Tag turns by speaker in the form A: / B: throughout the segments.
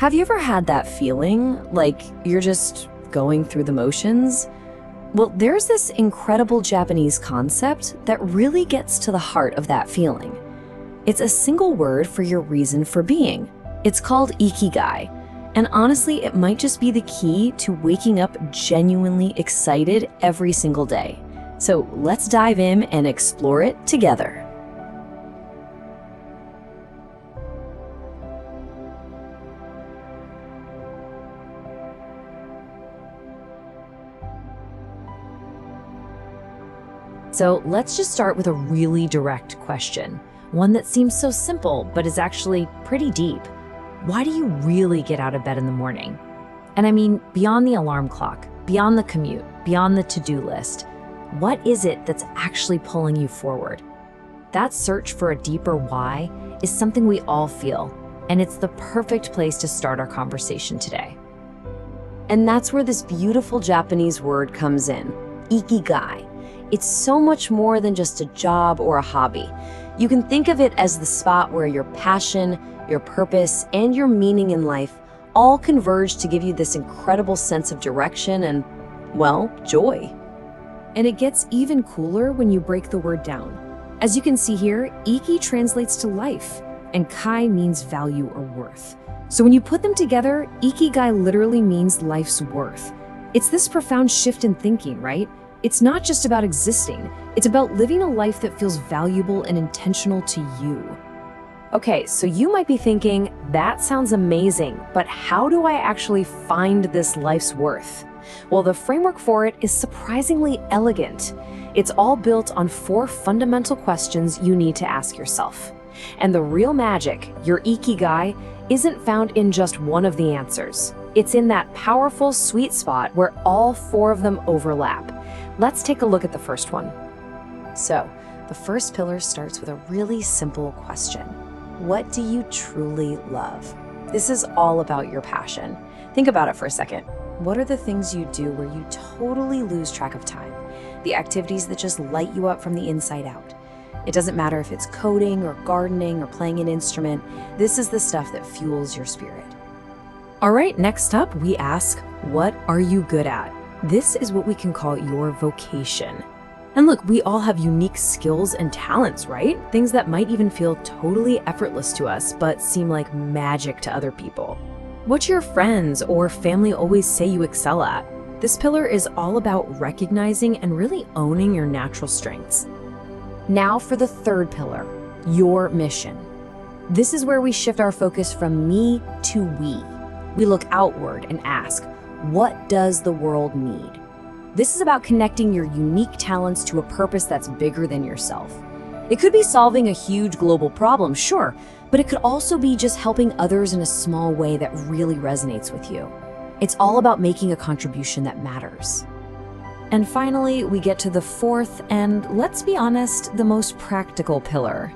A: Have you ever had that feeling like you're just going through the motions? Well, there's this incredible Japanese concept that really gets to the heart of that feeling. It's a single word for your reason for being. It's called Ikigai. And honestly, it might just be the key to waking up genuinely excited every single day. So let's dive in and explore it together. So let's just start with a really direct question. One that seems so simple, but is actually pretty deep. Why do you really get out of bed in the morning? And I mean, beyond the alarm clock, beyond the commute, beyond the to-do list, what is it that's actually pulling you forward? That search for a deeper why is something we all feel, and it's the perfect place to start our conversation today. And that's where this beautiful Japanese word comes in, Ikigai. It's so much more than just a job or a hobby. You can think of it as the spot where your passion, your purpose, and your meaning in life all converge to give you this incredible sense of direction and, well, joy. And it gets even cooler when you break the word down. As you can see here, Iki translates to life, and Kai means value or worth. So when you put them together, Ikigai literally means life's worth. It's this profound shift in thinking, right? It's not just about existing, it's about living a life that feels valuable and intentional to you. Okay, so you might be thinking, that sounds amazing, but how do I actually find this life's worth? Well, the framework for it is surprisingly elegant. It's all built on 4 fundamental questions you need to ask yourself. And the real magic, your Ikigai, isn't found in just one of the answers. It's in that powerful sweet spot where all 4 of them overlap. Let's take a look at the first one. So, the first pillar starts with a really simple question. What do you truly love? This is all about your passion. Think about it for a second. What are the things you do where you totally lose track of time? The activities that just light you up from the inside out. It doesn't matter if it's coding or gardening or playing an instrument. This is the stuff that fuels your spirit. All right, next up, we ask, what are you good at? This is what we can call your vocation. And look, we all have unique skills and talents, right? Things that might even feel totally effortless to us, but seem like magic to other people. What your friends or family always say you excel at. This pillar is all about recognizing and really owning your natural strengths. Now for the third pillar, your mission. This is where we shift our focus from me to we. We look outward and ask, what does the world need? This is about connecting your unique talents to a purpose that's bigger than yourself. It could be solving a huge global problem, sure, but it could also be just helping others in a small way that really resonates with you. It's all about making a contribution that matters. And finally, we get to the fourth and, let's be honest, the most practical pillar,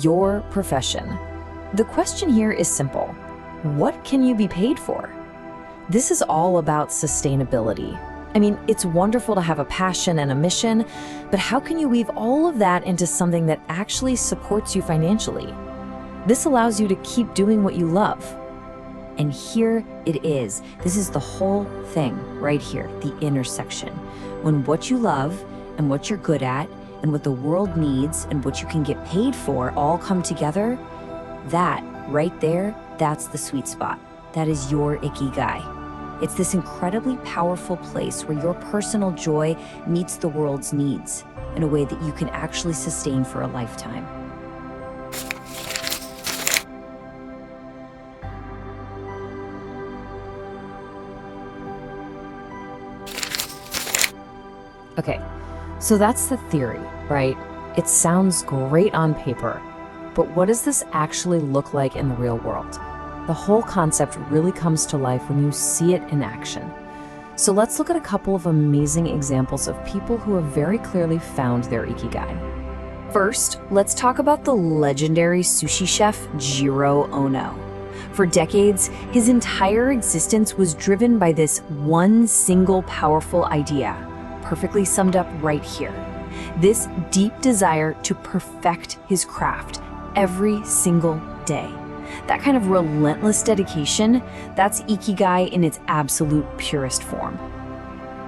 A: your profession. The question here is simple. What can you be paid for? This is all about sustainability. I mean, it's wonderful to have a passion and a mission, but how can you weave all of that into something that actually supports you financially? This allows you to keep doing what you love. And here it is. This is the whole thing right here, the intersection. When what you love and what you're good at and what the world needs and what you can get paid for all come together, that right there, that's the sweet spot. That is your Ikigai. It's this incredibly powerful place where your personal joy meets the world's needs in a way that you can actually sustain for a lifetime. Okay, so that's the theory, right? It sounds great on paper, but what does this actually look like in the real world? The whole concept really comes to life when you see it in action. So let's look at a couple of amazing examples of people who have very clearly found their Ikigai. First, let's talk about the legendary sushi chef Jiro Ono. For decades, his entire existence was driven by this one single powerful idea, perfectly summed up right here. This deep desire to perfect his craft every single day. That kind of relentless dedication, that's Ikigai in its absolute purest form.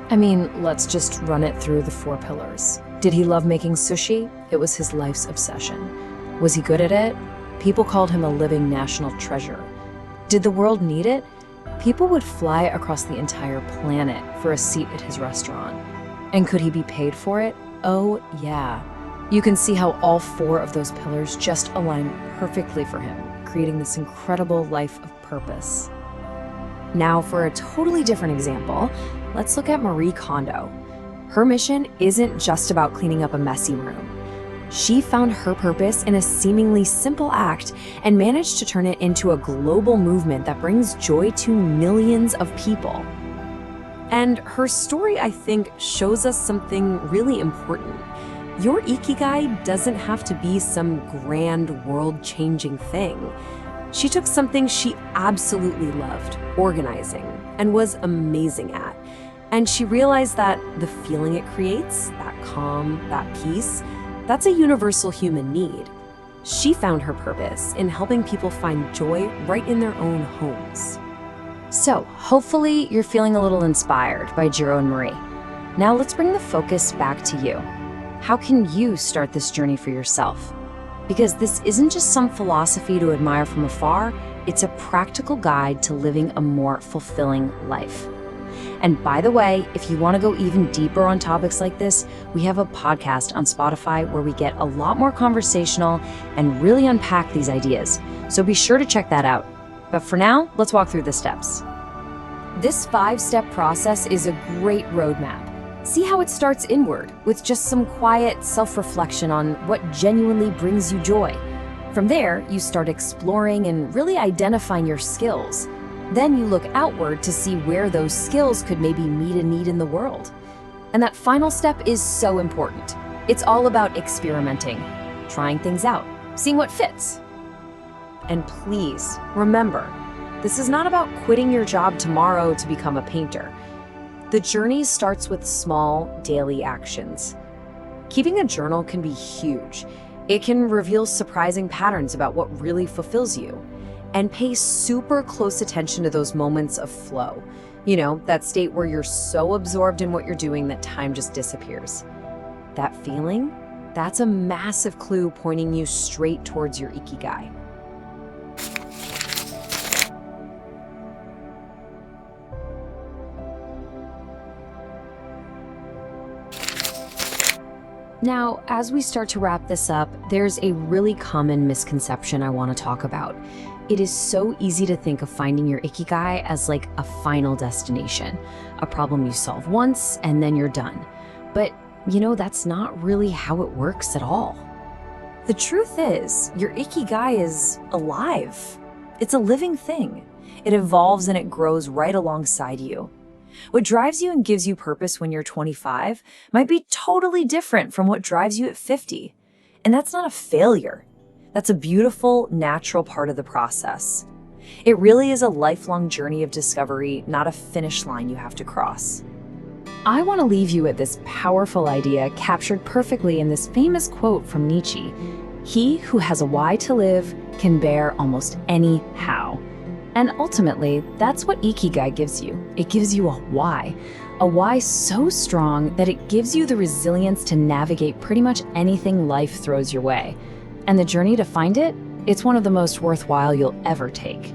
A: I mean, let's just run it through the 4 pillars. Did he love making sushi? It was his life's obsession. Was he good at it? People called him a living national treasure. Did the world need it? People would fly across the entire planet for a seat at his restaurant. And could he be paid for it? Oh, yeah. You can see how all 4 of those pillars just align perfectly for him, creating this incredible life of purpose. Now, for a totally different example, let's look at Marie Kondo. Her mission isn't just about cleaning up a messy room. She found her purpose in a seemingly simple act and managed to turn it into a global movement that brings joy to millions of people. And her story, I think, shows us something really important. Your Ikigai doesn't have to be some grand world-changing thing. She took something she absolutely loved, organizing, and was amazing at. And she realized that the feeling it creates, that calm, that peace, that's a universal human need. She found her purpose in helping people find joy right in their own homes. So, hopefully you're feeling a little inspired by Jiro and Marie. Now let's bring the focus back to you. How can you start this journey for yourself? Because this isn't just some philosophy to admire from afar, it's a practical guide to living a more fulfilling life. And by the way, if you want to go even deeper on topics like this, we have a podcast on Spotify where we get a lot more conversational and really unpack these ideas. So be sure to check that out. But for now, let's walk through the steps. This 5-step process is a great roadmap. See how it starts inward with just some quiet self-reflection on what genuinely brings you joy. From there, you start exploring and really identifying your skills. Then you look outward to see where those skills could maybe meet a need in the world. And that final step is so important. It's all about experimenting, trying things out, seeing what fits. And please, remember, this is not about quitting your job tomorrow to become a painter. The journey starts with small, daily actions. Keeping a journal can be huge. It can reveal surprising patterns about what really fulfills you. And pay super close attention to those moments of flow. You know, that state where you're so absorbed in what you're doing that time just disappears. That feeling, that's a massive clue pointing you straight towards your Ikigai. Now, as we start to wrap this up, there's a really common misconception I want to talk about. It is so easy to think of finding your Ikigai as like a final destination, a problem you solve once and then you're done. But, you know, that's not really how it works at all. The truth is, your Ikigai is alive. It's a living thing. It evolves and it grows right alongside you. What drives you and gives you purpose when you're 25 might be totally different from what drives you at 50. And that's not a failure. That's a beautiful, natural part of the process. It really is a lifelong journey of discovery, not a finish line you have to cross. I want to leave you with this powerful idea captured perfectly in this famous quote from Nietzsche. He who has a why to live can bear almost any how. And ultimately, that's what Ikigai gives you. It gives you a why so strong that it gives you the resilience to navigate pretty much anything life throws your way. And the journey to find it, it's one of the most worthwhile you'll ever take.